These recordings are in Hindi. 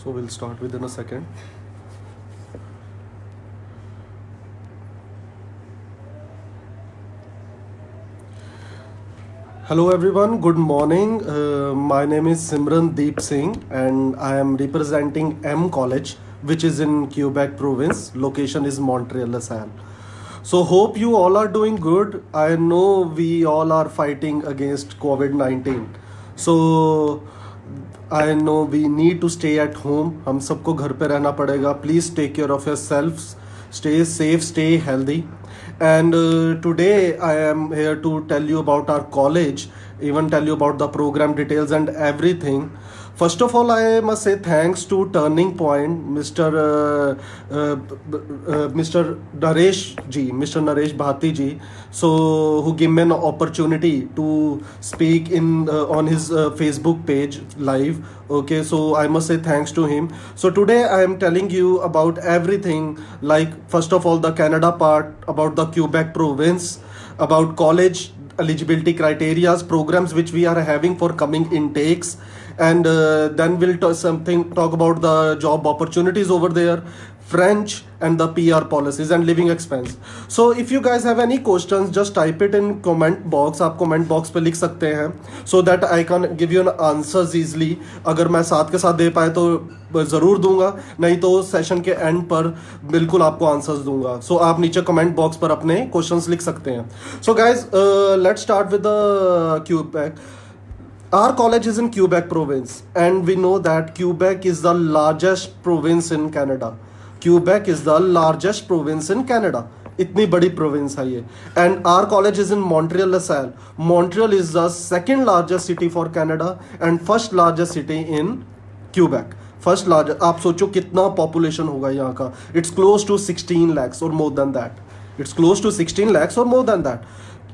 So we'll start within a second. Hello everyone, good morning. My name is Simran Deep Singh and I am representing M College, which is in Quebec province. Location is Montreal, LaSalle. So hope you all are doing good. I know we all are fighting against COVID-19. So I know we need to stay at home. हम सबको घर पे रहना पड़ेगा. Please take care of yourselves. Stay safe, stay healthy. And today I am here to tell you about our college, even tell you about the program details and everything. First of all, I must say thanks to Turning Point, Mr. Naresh Bhati ji, so who gave me an opportunity to speak in on his Facebook page live. Okay, so I must say thanks to him. So today I am telling you about everything, like first of all the Canada part, about the Quebec province, about college eligibility criteria, programs which we are having for coming intakes, and then we'll talk about the job opportunities over there, French, and the PR policies and living expense. So if you guys have any questions, just type it in comment box. आप comment box पे लिख सकते हैं, so that I can give you an answers easily. अगर मैं साथ के साथ दे पाए तो ज़रूर दूंगा, नहीं तो सेशन के एंड पर बिल्कुल आपको आंसर्स दूंगा. So आप नीचे कमेंट बॉक्स पर अपने क्वेश्चंस लिख सकते हैं. So guys, let's start with the Quebec. Our college is in Quebec province, and we know that Quebec is the largest province in Canada. Quebec is the largest province in Canada. इतनी बड़ी province है ये. And our college is in Montreal, LaSalle. Montreal is the second largest city for Canada and first largest city in Quebec. First largest. आप सोचो कितना population होगा यहाँ का. It's close to 16 lakhs or more than that. It's close to 16 lakhs or more than that.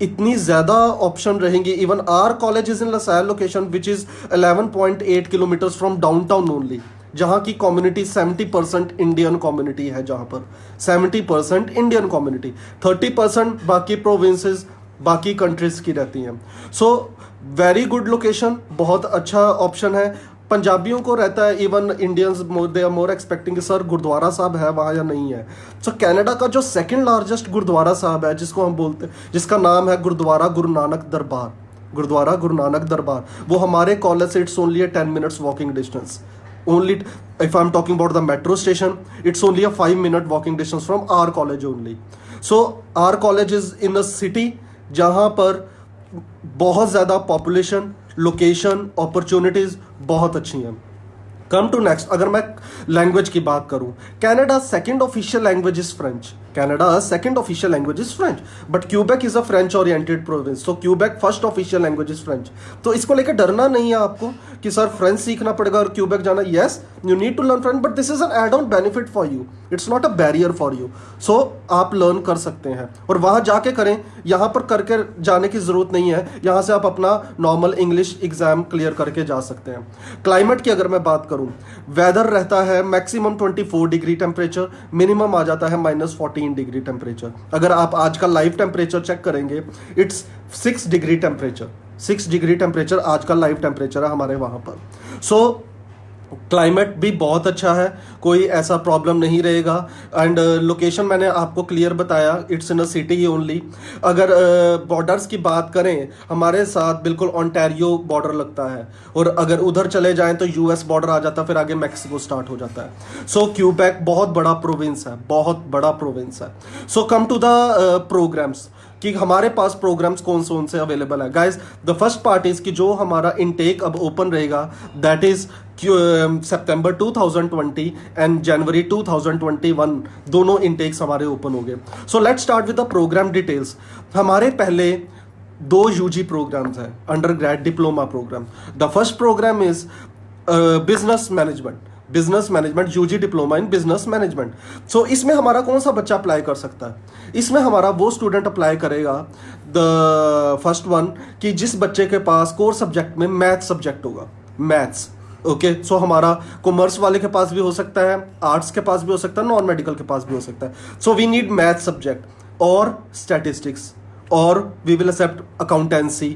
इतनी ज़्यादा ऑप्शन रहेंगी. Even our college is in LaSalle location which is 11.8 kilometres from downtown only, जहाँ की कम्युनिटी 70% इंडियन कम्युनिटी है. जहाँ पर 70% इंडियन कम्युनिटी, 30% बाकी प्रोविंसेस बाकी कंट्रीज की रहती हैं. सो वेरी गुड लोकेशन, बहुत अच्छा ऑप्शन है. पंजाबियों को रहता है, even Indians they are more expecting कि सर गुरुद्वारा साहब है वहाँ या नहीं है. सो कनाडा का जो सेकंड लार्जेस्ट गुरुद्वारा साहब है, जिसको हम बोलते हैं, जिसका नाम है गुरुद्वारा गुरु नानक दरबार, गुरुद्वारा गुरु नानक दरबार, वो हमारे कॉलेज से it's only 10 minutes walking distance. Only if I'm talking about the metro station, it's only a 5-minute walking distance from our college only. So our college is in a city जहाँ पर बहुत ज़्यादा पॉपुलेशन, लोकेशन, अपॉर्चुनिटीज़ बहुत अच्छी हैं. कम टू नेक्स्ट, अगर मैं लैंग्वेज की बात करूं, Canada second official language is French. Canada second official language is French, but Quebec is a French oriented province. So Quebec first official language is French. तो इसको लेकर डरना नहीं है आपको कि सर फ्रेंच सीखना पड़ेगा और क्यूबेक जाना. Yes, you need to learn French, but this is an add on benefit for you. It's not a barrier for you. So आप लर्न कर सकते हैं और वहां जाके करें. यहाँ पर करके जाने की जरूरत नहीं है. यहाँ से आप अपना नॉर्मल इंग्लिश एग्जाम क्लियर करके जा सकते हैं. क्लाइमेट की अगर मैं बात करूं, वेदर रहता है मैक्सिमम 24 डिग्री टेम्परेचर, मिनिमम आ जाता है -14 डिग्री टेम्परेचर. अगर आप आज का लाइव टेम्परेचर चेक करेंगे, it's 6 degree temperature. 6 degree temperature आज का लाइव टेम्परेचर है हमारे वहाँ पर. सो क्लाइमेट भी बहुत अच्छा है, कोई ऐसा प्रॉब्लम नहीं रहेगा. एंड लोकेशन मैंने आपको क्लियर बताया, it's in a city only. अगर बॉर्डर्स की बात करें, हमारे साथ बिल्कुल ऑन्टेरियो बॉर्डर लगता है, और अगर उधर चले जाएं तो यूएस बॉर्डर आ जाता है, फिर आगे मैक्सिको स्टार्ट हो जाता है. सो क्यूबेक बहुत बड़ा प्रोविंस है, बहुत बड़ा प्रोविंस है. So come to the programs कि हमारे पास प्रोग्राम्स कौन से अवेलेबल है. Guys, the first part is कि जो हमारा इनटेक अब ओपन रहेगा, that is September 2020 and January 2021, दोनों इनटेक्स हमारे ओपन हो गए. So let's start with the program details. हमारे पहले 2 यूजी प्रोग्राम्स हैं, undergrad diploma program. The first program is business management, UG diploma in business management. सो इसमें हमारा कौन सा बच्चा अप्लाई कर सकता है? इसमें हमारा वो स्टूडेंट अप्लाई करेगा, द फर्स्ट वन, कि जिस बच्चे के पास कोर सब्जेक्ट में मैथ सब्जेक्ट होगा, मैथ्स. ओके, सो हमारा कॉमर्स वाले के पास भी हो सकता है, आर्ट्स के पास भी हो सकता है, नॉन मेडिकल के पास भी हो सकता है. So we need math subject और स्टैटिस्टिक्स, और we will accept accountancy,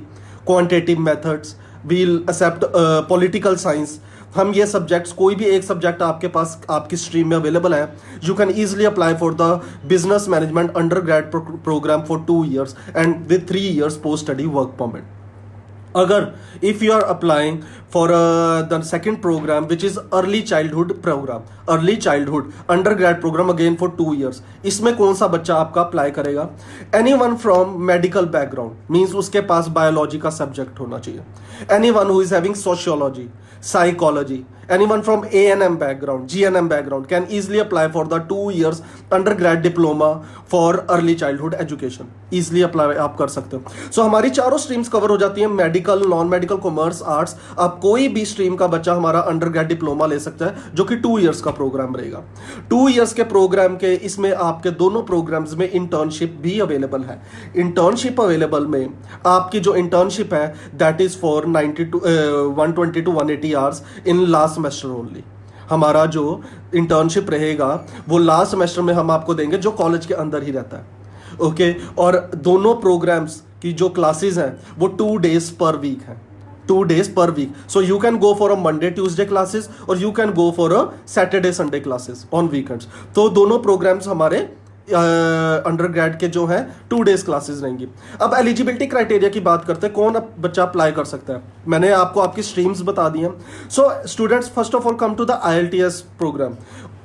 quantitative methods, we'll accept political science. हम ये सब्जेक्ट्स, कोई भी एक सब्जेक्ट आपके पास आपकी स्ट्रीम में अवेलेबल है, you can easily apply for the business management undergrad programme for 2 years and with 3 years post study work permit. अगर if you are applying for the second programme which is early childhood programme, early childhood undergrad programme again for 2 years, इसमें कौन सा बच्चा आपका अप्लाई करेगा? Any one from medical background means उसके पास बायोलॉजी का सब्जेक्ट होना चाहिए. Any one who is having sociology, psychology, anyone from A&M background, GNM background can easily apply for the 2 years undergrad diploma for early childhood education. easily apply आप कर सकते हो. So हमारी चारों streams cover हो जाती हैं, medical, non medical, commerce, arts. आप कोई भी स्ट्रीम का बच्चा हमारा अंडरग्रेड डिप्लोमा ले सकता है जो कि 2 years का प्रोग्राम रहेगा. 2 years के प्रोग्राम के इसमें आपके दोनों प्रोग्राम्स में इंटर्नशिप भी अवेलेबल है. इंटर्नशिप अवेलेबल में आपकी जो इंटर्नशिप है that is for 120 to 180 hours in last semester only. हमारा जो इंटर्नशिप रहेगा वो लास्ट सेमेस्टर में हम आपको देंगे जो कॉलेज के अंदर ही रहता है. ओके और दोनों प्रोग्राम्स की जो क्लासेस हैं वो 2 days पर वीक है. 2 days per week. So you can go for a Monday, Tuesday classes or you can go for a Saturday, Sunday classes on weekends. तो दोनों प्रोग्राम्स हमारे अंडरग्रेड के जो है 2 days क्लासेस रहेंगी. अब एलिजिबिलिटी क्राइटेरिया की बात करते हैं, कौन बच्चा अप्लाई कर सकता है. मैंने आपको आपकी स्ट्रीम्स बता दी हैं. So students first of all come to the IELTS program.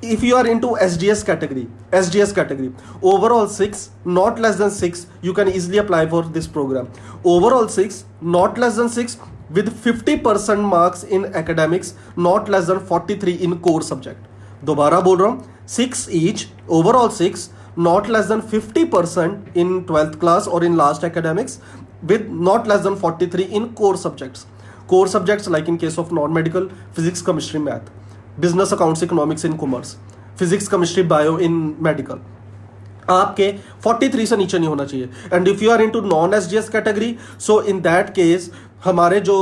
If you are into SDS category, overall 6, not less than 6, you can easily apply for this program. Overall 6, not less than 6, with 50% marks in academics, not less than 43 in core subject. दोबारा बोल रहा हूँ, 6 each, overall 6, not less than 50% in 12th class or in last academics, with not less than 43 in core subjects. Core subjects like in case of non-medical, physics, chemistry, math. Business, accounts, economics in commerce, physics, chemistry, bio in medical. आपके 43 से नीचे नहीं होना चाहिए. And if you are into non SGS category, so in that case हमारे जो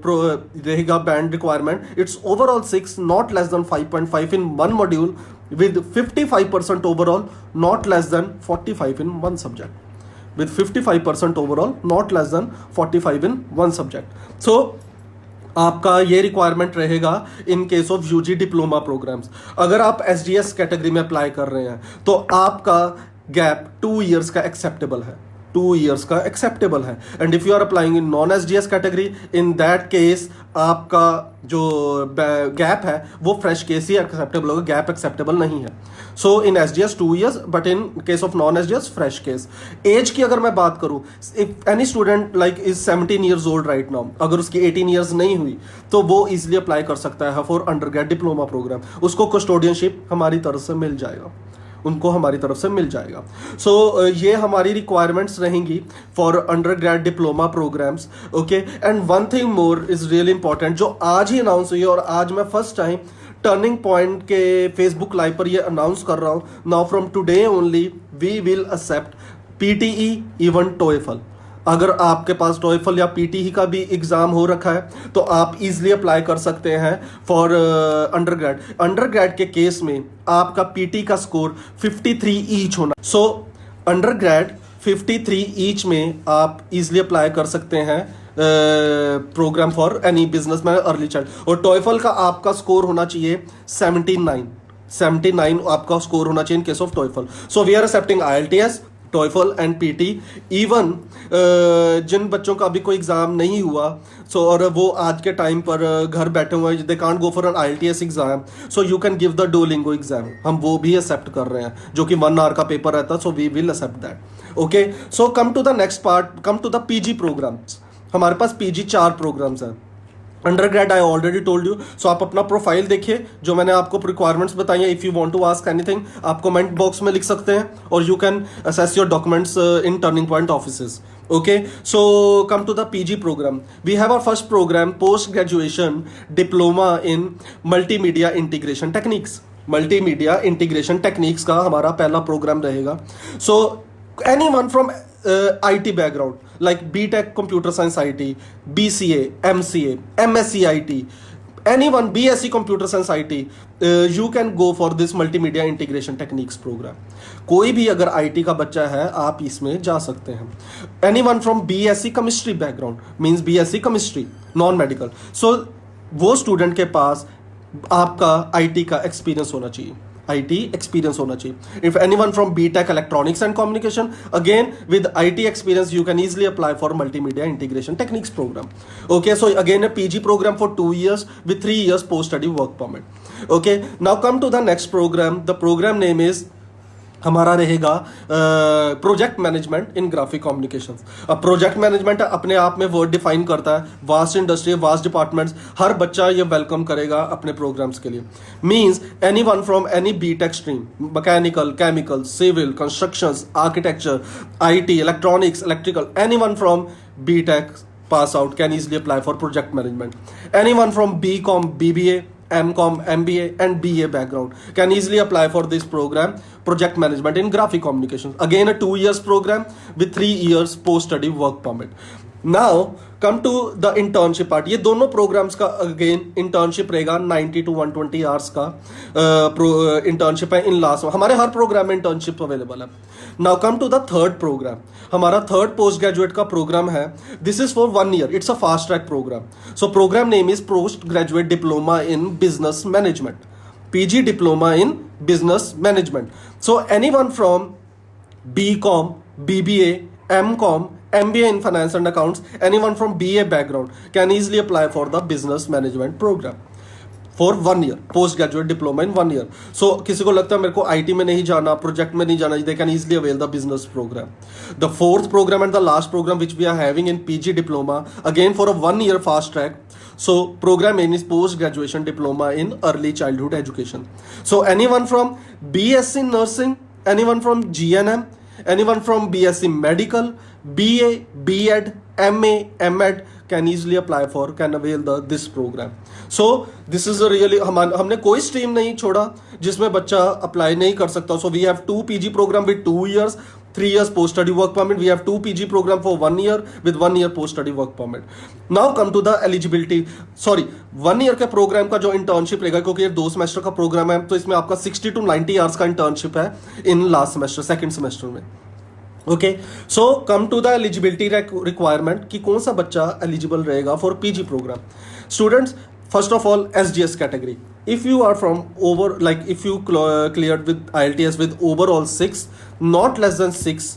रहेगा band requirement, it's overall 6, not less than 5.5 in one module with 55% overall, not less than 45 in one subject. With 55% overall, not less than 45 in one subject. So आपका ये रिक्वायरमेंट रहेगा in case of UG diploma programs. अगर आप SDS कैटेगरी में अप्लाई कर रहे हैं तो आपका गैप 2 years का एक्सेप्टेबल है. 2 years का एक्सेप्टेबल है. And if you are applying in non SDS category, in that case आपका जो गैप है वो फ्रेश केस ही एक्सेप्टेबल होगा, गैप एक्सेप्टेबल नहीं है. So in SDS 2 years, but in case of non SDS fresh case. Age की अगर मैं बात करूं, if any student like is 17 years old right now, अगर उसकी 18 years नहीं हुई तो वो इजिली अप्लाई कर सकता है फॉर अंडरग्रेड डिप्लोमा प्रोग्राम. उसको कस्टोडियनशिप हमारी तरफ से मिल जाएगा, उनको हमारी तरफ से मिल जाएगा. सो ये हमारी रिक्वायरमेंट्स रहेंगी for undergrad diploma programs. Okay and one thing more is really important जो आज ही अनाउंस हुई है, और आज मैं फर्स्ट टाइम टर्निंग पॉइंट के फेसबुक लाइव पर ये अनाउंस कर रहा हूं. Now from today only we will accept PTE, even TOEFL. अगर आपके पास TOEFL या PTE का भी एग्जाम हो रखा है तो आप इजीली अप्लाई कर सकते हैं फॉर अंडरग्रेड. अंडरग्रेड के केस में आपका PT का स्कोर 53 ईच होना. सो अंडरग्रेड 53 ईच में आप इजीली अप्लाई कर सकते हैं program for any businessman early child. और TOEFL का आपका स्कोर होना चाहिए 79 आपका स्कोर होना चाहिए in case of TOEFL. So we are accepting IELTS, TOEFL and PT. Even जिन बच्चों का अभी कोई एग्जाम नहीं हुआ, सो और वो आज के टाइम पर घर बैठे हुए हैं, they can't go for an IELTS exam, so you can give the Duolingo exam. हम वो भी एक्सेप्ट कर रहे हैं जो कि 1 hour का पेपर रहता है. So we will accept that. Okay so come to the next part, come to the PG programmes. हमारे पास PG 4 प्रोग्राम्स हैं. Undergrad I already told you. So आप अपना प्रोफाइल देखिए, जो मैंने आपको रिक्वायरमेंट्स बताई हैं. If you want to ask anything आप कमेंट बॉक्स में लिख सकते हैं, और you can assess your documents in turning point offices. Okay so come to the PG program. We have our first program post graduation diploma in multimedia integration techniques. Multimedia integration techniques का हमारा पहला प्रोग्राम रहेगा. सो anyone from IT background like BTech Computer Science IT, BCA, MCA, MSc IT, anyone BSc Computer Science IT, you can go for this multimedia integration techniques program. कोई भी अगर IT का बच्चा है आप इसमें जा सकते हैं. Anyone from BSc Chemistry background means BSc Chemistry non medical. So वो स्टूडेंट के पास आपका आईटी का एक्सपीरियंस होना चाहिए, आईटी एक्सपीरियंस होना चाहिए. If anyone from BTech electronics and communication, again with IT experience you can easily apply for multimedia integration techniques program. Okay, so again a PG program for 2 years with 3 years post study work permit. Okay, now come to the next program. The program name is हमारा रहेगा project management in graphic communications. अब प्रोजेक्ट मैनेजमेंट अपने आप में वर्ड डिफाइन करता है, वास्ट इंडस्ट्री, वास्ट डिपार्टमेंट्स, हर बच्चा ये वेलकम करेगा अपने प्रोग्राम्स के लिए. Means any one from any BTech stream, mechanical, chemical, civil, constructions, architecture, IT, electronics, electrical, any one from BTech pass out can easily apply for project management. Anyone from BCom, BBA, MCom, MBA and BA background can easily apply for this program, project management in graphic communications. Again a 2 years program with 3 years post study work permit. Now come to the internship part. ये दोनों programs का again internship रहेगा 90 to 120 hours का internship है in last. हमारे हर program में internship available है. Now come to the third program. हमारा third post graduate का program है. This is for 1 year. It's a fast track program. So program name is post graduate diploma in business management. PG diploma in business management. So anyone from BCom, BBA, MCom, MBA in finance and accounts, anyone from BA background can easily apply for the business management program for 1 year, post graduate diploma in 1 year. So किसी को लगता है मेरे को IT में नहीं जाना, प्रोजेक्ट में नहीं जाना, they can easily avail the business program. The fourth program and the last program which we are having in PG diploma, again for a 1 year fast track. So program name is post graduation diploma in early childhood education. So anyone from BSc nursing, anyone from GNM, anyone from BSc medical, BA, BEd, MA, MEd can easily apply for, can avail this program. So this is a really हमने कोई स्ट्रीम नहीं छोड़ा जिसमें बच्चा अप्लाई नहीं कर सकता. So we have 2 PG program with 2 years, 3 years post study work permit. We have 2 PG program for 1 year with 1 year post study work permit. Now come to the eligibility. Sorry, 1 year के प्रोग्राम का जो इंटर्नशिप रहेगा, क्योंकि ये 2 सेमेस्टर का प्रोग्राम है, तो इसमें आपका 60 to 90 आवर्स का इंटर्नशिप है in last semester, second semester में. Okay, so come to the eligibility requirement कि कौन सा बच्चा एलिजिबल रहेगा for PG programme. Students, first of all SGS category. If you are from over, like if you cleared with IELTS with overall 6, not less than 6,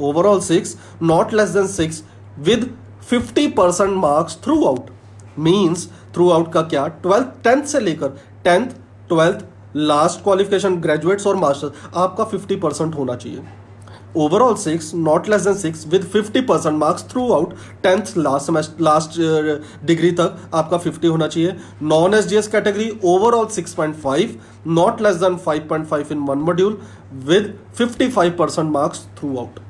overall 6, not less than 6 with 50% marks throughout. Means throughout का क्या, 12th 10th से लेकर 10th 12th last qualification graduates और मास्टर्स, आपका 50% होना चाहिए. Overall 6, not less than 6 with 50% marks throughout 10th last degree तक आपका 50 होना चाहिए. Non SGS category overall 6.5, not less than 5.5 in one module with 55% marks throughout.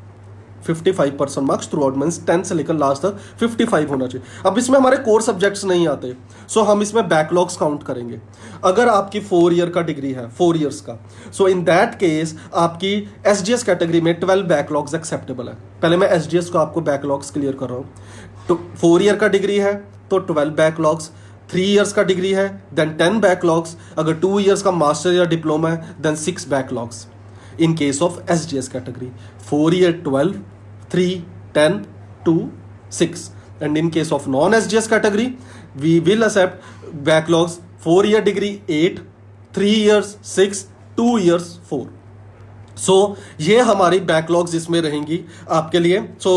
55% marks through out means 10 से लेकर लास्ट तक 55 होना चाहिए. अब इसमें हमारे कोर सब्जेक्ट्स नहीं आते, सो हम इसमें बैकलॉग्स काउंट करेंगे. अगर आपकी 4 ईयर का डिग्री है, 4 ईयर्स का, सो इन दैट केस आपकी SGS कैटेगरी में 12 बैकलॉग्स एक्सेप्टेबल है. पहले मैं SGS को आपको बैकलॉग्स क्लियर कर रहा हूँ. तो 4 ईयर का डिग्री है तो 12 बैकलॉग्स, 3 इयर्स का डिग्री है देन 10 बैकलॉग्स, अगर 2 इयर्स का मास्टर या डिप्लोमा है then 6 backlogs. In case of SGS category, 4 year 12, 3, 10, 2, 6. And in case of non-SGS category, we will accept backlogs 4 year degree 8, 3 years 6, 2 years 4. सो ये हमारी बैकलॉग्स इसमें रहेंगी आपके लिए. सो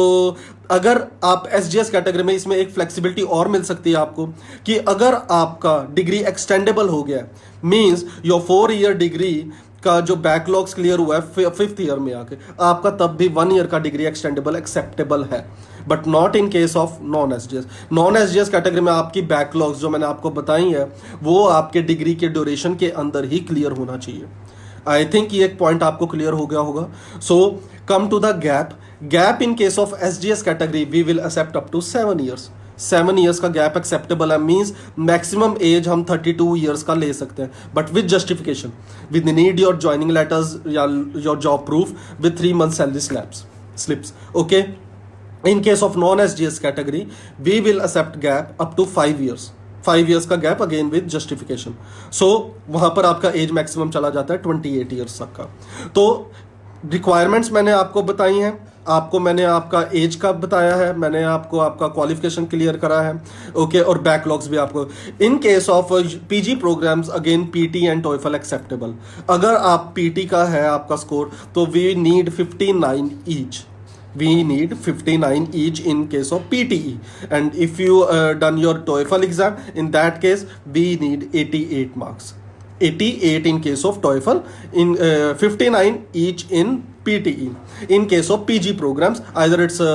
अगर आप SGS कैटेगरी में, इसमें एक फ्लेक्सिबिलिटी और मिल सकती है आपको कि अगर आपका डिग्री एक्सटेंडेबल हो गया, मीन्स योर 4 ईयर डिग्री का जो बैकलॉग्स क्लियर हुआ है 5th ईयर में आके, आपका तब भी 1 ईयर का डिग्री एक्सटेंडेबल एक्सेप्टेबल है, but not in case of non SGS. Non SGS category में आपकी बैकलॉग्स जो मैंने आपको बताई है वो आपके डिग्री के ड्यूरेशन के अंदर ही क्लियर होना चाहिए. आई थिंक ये एक पॉइंट आपको क्लियर हो गया होगा. So come to the gap in case of SGS category we will accept up to 7 years. 7 years का गैप एक्सेप्टेबल है, मीन्स मैक्सिमम एज हम 32 ईयर्स का ले सकते हैं, but with justification, with need your joining letters या your job proof with 3 month salary slips. Okay, in case of non SGS category we will accept gap up to 5 years. 5 years का गैप अगेन विद जस्टिफिकेशन. सो वहां पर आपका एज मैक्सिमम चला जाता है 28 ईयर्स तक का. तो रिक्वायरमेंट्स मैंने आपको बताई हैं. आपको मैंने आपका एज का बताया है, मैंने आपको आपका क्वालिफिकेशन क्लियर करा है, ओके, और बैकलॉग्स भी आपको। In case of PG programmes again PT and TOEFL acceptable. अगर आप पीटी का है आपका स्कोर तो we need 59 each. We need 59 each in case of PTE, and if you done your TOEFL exam, in that case we need 88 marks. 88 in case of TOEFL, in 59 each in PTE. In case of PG programs, either it's a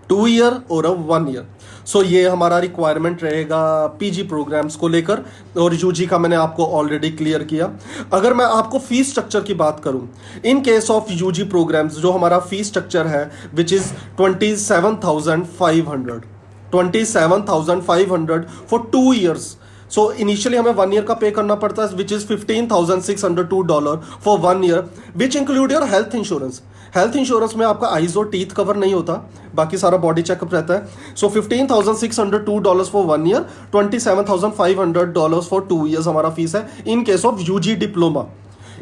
2 year or a 1 year. सो ये हमारा रिक्वायरमेंट रहेगा पीजी प्रोग्राम्स को लेकर, और यूजी का मैंने आपको ऑलरेडी क्लियर किया। अगर मैं आपको फीस स्ट्रक्चर की बात करूं, in case of UG programs जो हमारा फीस स्ट्रक्चर है which is 27,500 for 2 years। So initially हमें 1 year का पे करना पड़ता है which is $15,602 for 1 year, which include your health insurance. Health insurance में आपका आइज और टीथ कवर नहीं होता, बाकी सारा बॉडी चेकअप रहता है। So $15,602 for 1 year, $27,500 for 2 years हमारा फीस है in case of UG diploma.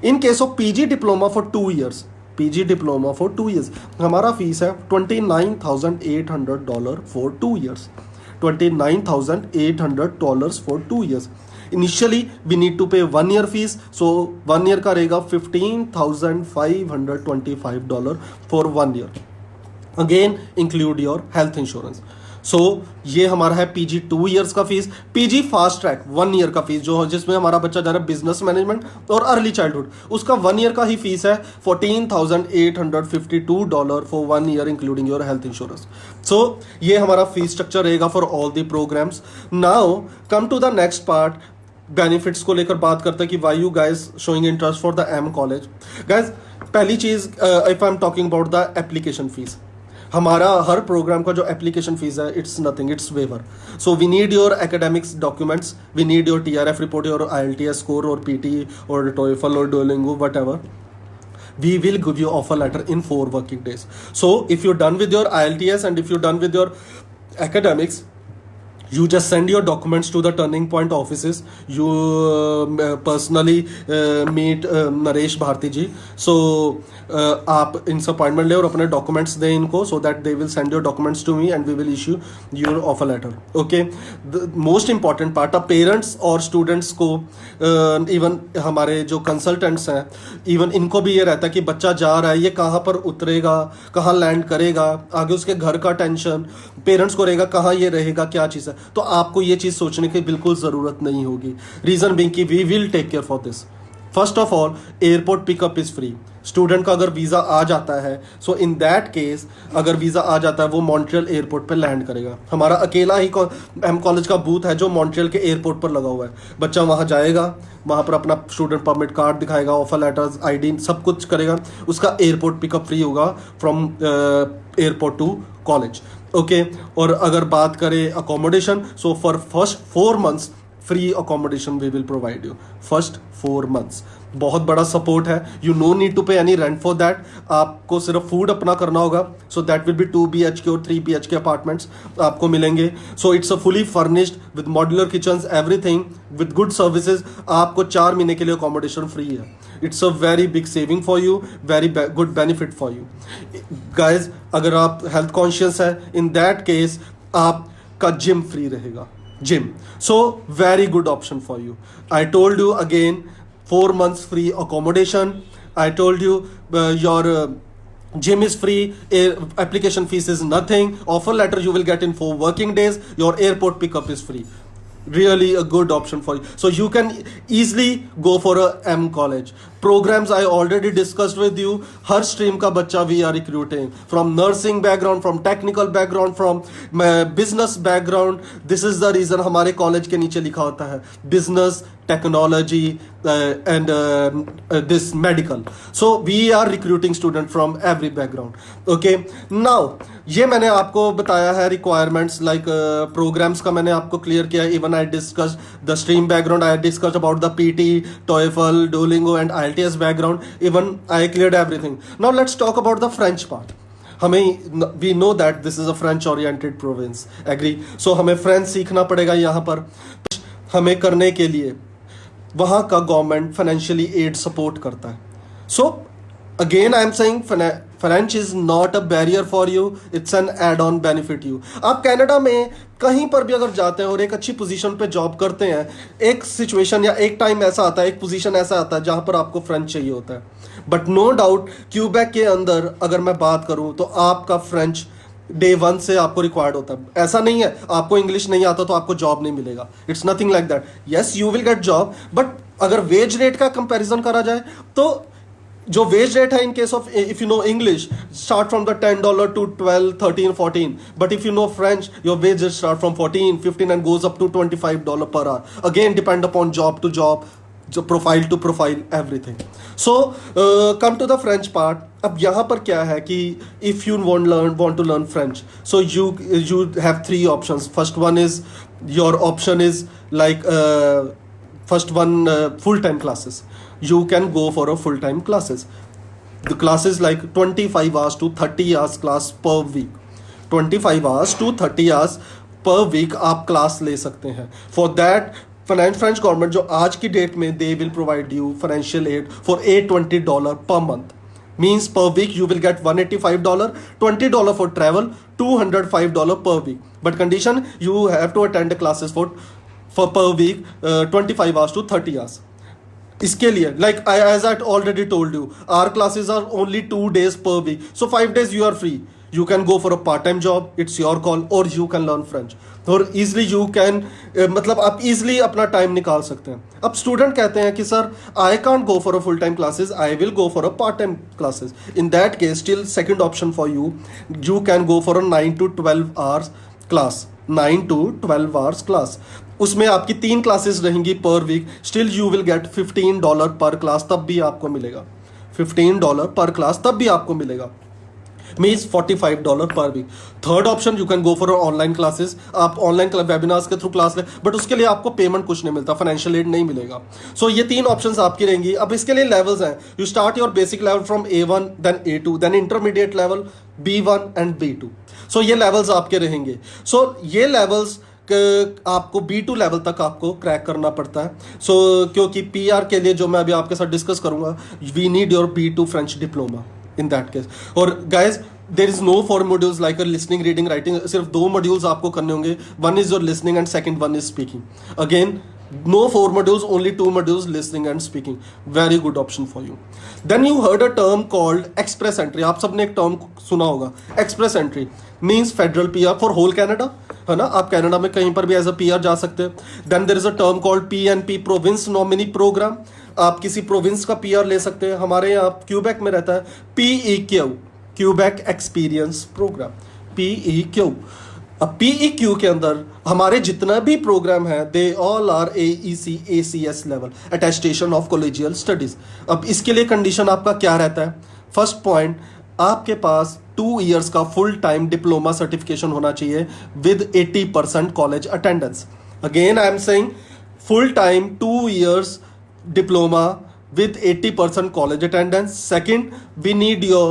In case of PG diploma for 2 years, PG diploma for 2 years हमारा फीस है $29,800 for 2 years, $29,800 for 2 years। Initially we need to pay 1 year fees, so 1 year का रहेगा $15,525 for 1 year। Again include your health insurance. So ये हमारा है पीजी 2 years का fees. PG fast track 1 year का फीस जो जिसमें हमारा बच्चा जा रहा है बिजनेस मैनेजमेंट और अर्ली चाइल्डहुड, उसका 1 year का ही फीस है $14,852 for 1 year including your health insurance. So ये हमारा फीस स्ट्रक्चर रहेगा for all the programmes. Now come to the next part, benefits को लेकर बात करते हैं कि why you guys showing interest for the M college. Guys पहली चीज, if I am talking about the application fees, हमारा हर प्रोग्राम का जो एप्लीकेशन फीस है it's nothing, it's waiver. So we need your academics documents, we need your TRF report, your IELTS score और PT और TOEFL और Duolingo, whatever. We will give you offer letter in 4 working days. So if you're done with your IELTS and if you're done with your academics, you just send your documents to the Turning Point offices. You personally meet Naresh Bharti ji. So आप इनसे अपॉइंटमेंट ले और अपने डॉक्यूमेंट्स दें इनको, so that they will send your documents to me and we will issue your offer letter. Okay, the most important part, अब पेरेंट्स और स्टूडेंट्स को इवन हमारे जो कंसल्टेंट्स हैं, इवन इनको भी ये रहता है कि बच्चा जा रहा है, ये कहाँ पर उतरेगा, कहाँ लैंड करेगा, आगे उसके घर का टेंशन पेरेंट्स को रहेगा, कहाँ ये रहेगा, क्या चीज़ है। तो आपको ये चीज़ सोचने की बिल्कुल ज़रूरत नहीं होगी। रीज़न बीइंग कि we will take care for this. First of all, airport pickup is free. Student का अगर वीज़ा आ जाता है, सो इन दैट केस अगर वीज़ा आ जाता है वो मॉन्ट्रियल एयरपोर्ट पर लैंड करेगा। हमारा अकेला ही एम कॉलेज का बूथ है जो मॉन्ट्रियल के एयरपोर्ट पर लगा हुआ है। बच्चा वहाँ जाएगा, वहाँ पर अपना स्टूडेंट परमिट कार्ड दिखाएगा, ऑफर लेटर्स, ID सब कुछ करेगा, उसका एयरपोर्ट पिकअप फ्री होगा from airport to college. Okay, और अगर बात करें accommodation, so for first 4 months free accommodation we will provide you, first 4 months। बहुत बड़ा सपोर्ट है। You no need to pay any rent for that, आपको सिर्फ फूड अपना करना होगा। So that will be 2 BHK और 3 BHK अपार्टमेंट्स आपको मिलेंगे। So it's a fully furnished with modular kitchens, everything with good services. आपको 4 महीने के लिए अकोमोडेशन फ्री है। It's a very big saving for you, very good benefit for you guys. अगर आप हेल्थ कॉन्शियस है, इन दैट केस आपका जिम फ्री रहेगा, gym. So very good option for you. I told you again, 4 months free accommodation. I told you your gym is free, application fees is nothing, offer letter you will get in 4 working days, your airport pickup is free. Really a good option for you. So you can easily go for a M college. Programs I already discussed with you. Her stream का बच्चा we are recruiting, from nursing background, from technical background, from business background. This is the reason हमारे college के नीचे लिखा होता है business, technology and this medical. So we are recruiting students from every background. Okay, now ये मैंने आपको बताया है requirements, like programs का मैंने आपको clear किया। Even I discussed the stream background, I discussed about the PT, TOEFL, Duolingo and IELTS background. Even I cleared everything. Now let's talk about the French part. हमें we know that this is a French oriented province, agree? So हमें French सीखना पड़ेगा यहाँ पर। हमें करने के लिए वहाँ का गवर्नमेंट फाइनेंशियली एड सपोर्ट करता है। So again I am saying French is not a barrier for you, it's an add on benefit you. आप कनाडा में कहीं पर भी अगर जाते हैं और एक अच्छी पोजीशन पे जॉब करते हैं, एक सिचुएशन या एक टाइम ऐसा आता है, एक पोजीशन ऐसा आता है जहां पर आपको फ्रेंच चाहिए होता है। बट नो डाउट क्यूबेक के अंदर अगर मैं बात करूं तो आपका फ्रेंच डे वन से आपको रिक्वायर्ड होता है। ऐसा नहीं है आपको इंग्लिश नहीं आता तो आपको जॉब नहीं मिलेगा, it's nothing like that. Yes you will get job, but अगर वेज रेट का कंपैरिजन करा जाए तो जो वेज रेट है in case of if you know English start from the $10 to 12, 13, 14, but if you know French your wage start from 14, 15 and goes up to $25 per hour, again depend upon job to job, जो profile to profile, everything. So come to the French part. अब यहाँ पर क्या है कि if you want to learn French, so you have three options. First one is your option is like first one full-time classes. You can go for a full-time classes. The classes like 25 hours to 30 hours class per week. 25 hours to 30 hours per week आप क्लास ले सकते हैं। For that फ्रेंच गवर्नमेंट जो आज की डेट में they will provide you financial aid for $820 per month. Means per week you will get $185, $20 for travel, $205 per week. But condition you have to attend the classes for per week 25 hours to 30 hours. इसके लिए like as I already told you, our classes are only 2 days per week, so 5 days you are free. You can go for a part-time job, it's your call, or you can learn French. और easily you can मतलब आप easily अपना टाइम निकाल सकते हैं। अब स्टूडेंट कहते हैं कि sir I can't go for a full-time classes, I will go for a part-time classes. In that case, still second option for you, you can go for a 9 to 12 hours class. 9 to 12 hours class. उसमें आपकी 3 क्लासेस रहेंगी per week, still you will get $15 per class, तब भी आपको मिलेगा $15 पर क्लास, तब भी आपको मिलेगा, means $45 per week. Third option you can go for online classes. आप ऑनलाइन वेबिनार्स के थ्रू क्लास ले, बट उसके लिए आपको पेमेंट कुछ नहीं मिलता, फाइनेंशियल एड नहीं मिलेगा। सो ये 3 ऑप्शंस आपकी रहेंगी। अब इसके लिए लेवल्स हैं, you start your basic level from A1, then A2, then intermediate level B1 and B2। सो ये लेवल्स आपके रहेंगे। सो ये लेवल्स आपको B2 लेवल तक आपको क्रैक करना पड़ता है। सो क्योंकि PR के लिए जो मैं अभी आपके साथ डिस्कस करूंगा, we need your B2 French diploma in that case. और guys there is no 4 modules like listening, reading, writing, सिर्फ 2 मॉड्यूल्स आपको करने होंगे। One is your listening and second one is speaking. Again no 4 modules, only 2 modules, listening and speaking. Very good option for you. Then you heard a term called express entry. आप सबने एक टर्म सुना होगा, express entry means federal PR for whole Canada, है ना। आप कनाडा में कहीं पर भी एज अ PR जा सकते हैं। Then there is a term called PNP, province nominee program. आप किसी प्रोविंस का PR ले सकते हैं। हमारे यहाँ क्यूबेक में रहता है PEQ, Quebec experience program, PEQ। अब PEQ के अंदर हमारे जितना भी प्रोग्राम है, they all are AEC ACS level, attestation of collegial studies. अब इसके लिए कंडीशन आपका क्या रहता है? फर्स्ट पॉइंट, आपके पास 2 years का फुल टाइम डिप्लोमा सर्टिफिकेशन होना चाहिए with 80% college attendance. Again I am saying full time 2 years diploma with 80% college attendance. Second, we need your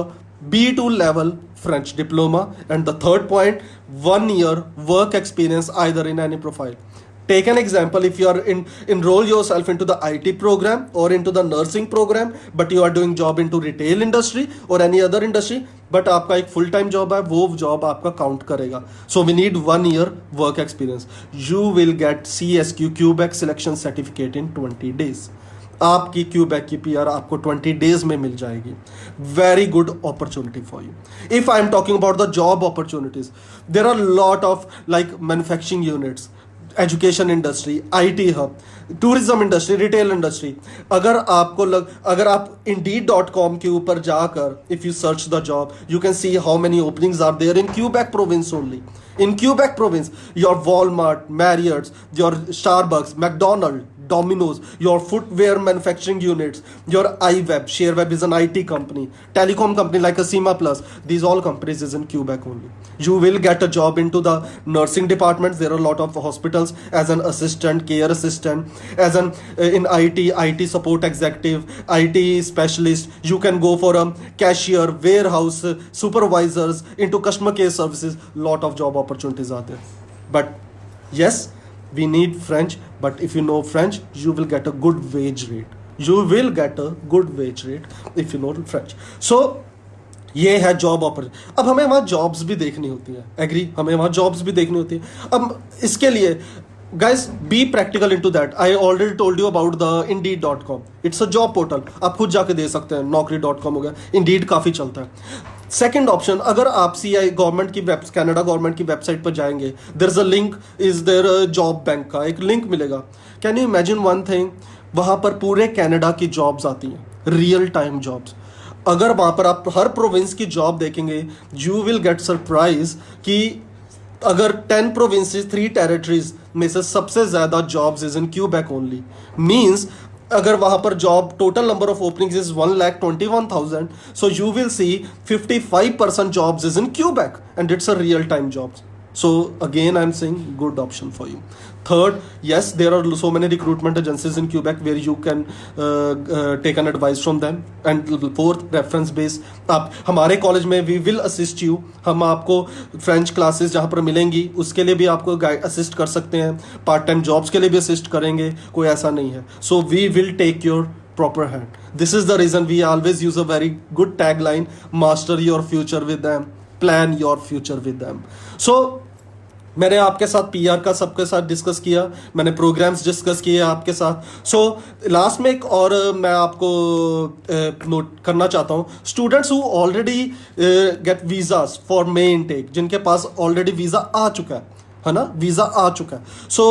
B2 level French diploma. And the third point, 1 year work experience either in any profile. Take an example, if you are enroll yourself into the IT program or into the nursing program, but you are doing job into retail industry or any other industry, but आपका एक full time job है, वो job आपका count करेगा. So we need 1 year work experience. You will get CSQ Quebec selection certificate in 20 days. आपकी क्यूबेक की PR आपको 20 days में मिल जाएगी। Very good opportunity for you. If I am talking about the job opportunities, there are lot of like manufacturing units, education industry, IT hub, tourism industry, retail industry. अगर आप Indeed.com के ऊपर जाकर if you search the job, you can see how many openings are there in Quebec province only. In Quebec province, your Walmart, Marriott's, your Starbucks, McDonald's, Domino's, your footwear manufacturing units, your iWeb, ShareWeb is an IT company, telecom company like Acima Plus, these all companies is in Quebec only. You will get a job into the nursing departments. There are a lot of hospitals as an assistant, care assistant, as an in IT support executive, IT specialist. You can go for a cashier, warehouse supervisors, into customer care services. Lot of job opportunities are there. But yes, we need French, but if you know French, you will get a good wage rate. You will get a good wage rate if you know French. So ये है जॉब अपॉर्चुनिटी। अब हमें वहाँ जॉब्स भी देखनी होती है, एग्री, हमें वहाँ जॉब्स भी देखनी होती है। अब इसके लिए guys be practical into that. I already told you about the indeed.com. It's a job portal, आप खुद जाके दे सकते हैं। naukri.com हो गया, indeed काफ़ी चलता है। सेकेंड ऑप्शन, अगर आप CI गवर्नमेंट की कनाडा गवर्नमेंट की वेबसाइट पर जाएंगे, there is a link, is there job bank का एक लिंक मिलेगा। Can you imagine one thing, वहाँ पर पूरे कनाडा की जॉब्स आती हैं, रियल टाइम जॉब्स। अगर वहाँ पर आप हर प्रोविंस की जॉब देखेंगे, यू विल गेट सरप्राइज कि अगर 10 प्रोविंसेस 3 टेरिटरीज में से सबसे ज़्यादा jobs is in Quebec only. Means अगर वहाँ पर job total number of openings is 1,21,000, so you will see 55% jobs is in Quebec and it's a real time jobs. So again, I'm saying good option for you. Third, yes, there are so many recruitment agencies in Quebec where you can take an advice from them. And fourth, reference base. आप हमारे कॉलेज में we will assist you. हम आपको फ्रेंच क्लासेस जहाँ पर मिलेंगी उसके लिए भी आपको असिस्ट कर सकते हैं, पार्ट टाइम जॉब्स के लिए भी असिस्ट करेंगे, कोई ऐसा नहीं है. So we will take your proper hand. This is the reason we always use a very good tagline: master your future with them, plan your future with them. So मैंने आपके साथ PR का सबके साथ डिस्कस किया, मैंने प्रोग्राम्स डिस्कस किए आपके साथ. सो लास्ट में एक और मैं आपको नोट करना चाहता हूँ, students who already gate visas for may intake, जिनके पास ऑलरेडी वीज़ा आ चुका है ना, वीज़ा आ चुका है. सो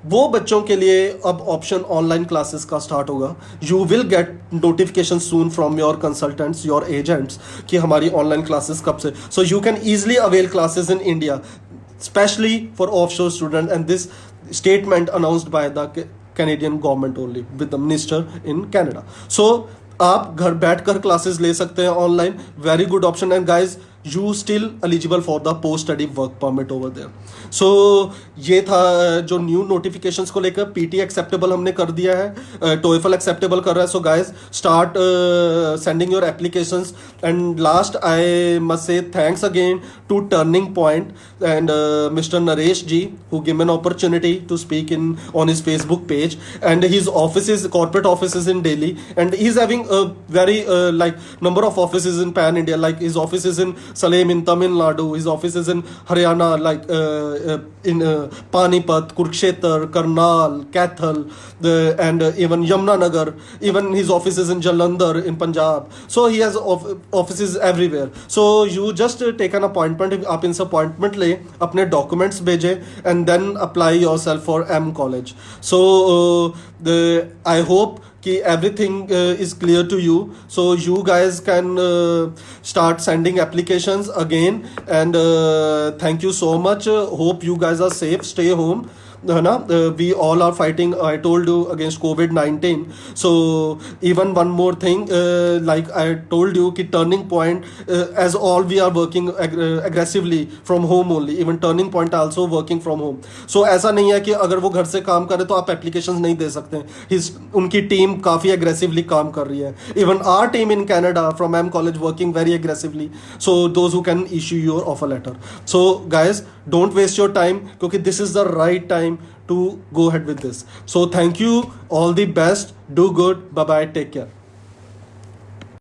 वो बच्चों के लिए अब ऑप्शन ऑनलाइन क्लासेस का स्टार्ट होगा. You will get notification soon from your consultants, your agents, कि हमारी ऑनलाइन क्लासेस कब से. So you can easily avail classes in India, especially for offshore student. And this statement announced by the Canadian government only with the minister in Canada. So आप घर बैठकर क्लासेस ले सकते हैं online. Very good option. And guys, you still eligible for the post study work permit over there. So ये था जो न्यू नोटिफिकेशंस को लेकर. PT एक्सेप्टेबल हमने कर दिया है, TOEFL एक्सेप्टेबल कर रहा है. So guys, start sending your applications. And last I must say thanks again to turning point and mister Naresh ji, who gave me an opportunity to speak in on his Facebook page. And his offices, corporate offices in Delhi, and he's having a very like number of offices in pan India. Like his offices in Salem in Tamil Nadu, his offices in Haryana, like in Panipat, Kurukshetra, Karnal, Kathal, and even Yamuna Nagar. Even his offices in Jalandhar in Punjab. So he has offices everywhere. So you just take an appointment. आप इनसे appointment ले, अपने documents भेजें, and then apply yourself for M college. So I hope कि everything is clear to you. So you guys can start sending applications again. And thank you so much. Hope you guys are safe. Stay home. है ना, we all are fighting, I told you, against COVID-19. So even one more thing, like I told you कि turning point, as all we are working aggressively from home only. Even turning point also working from home. So ऐसा नहीं है कि अगर वो घर से काम करे तो आप applications नहीं दे सकते. उनकी टीम काफ़ी aggressively काम कर रही है. Even our team in Canada from M College working very aggressively. So those who can issue your offer letter. So guys, don't waste your time, क्योंकि this is the right time to go ahead with this. So thank you, all the best, do good, bye bye, take care.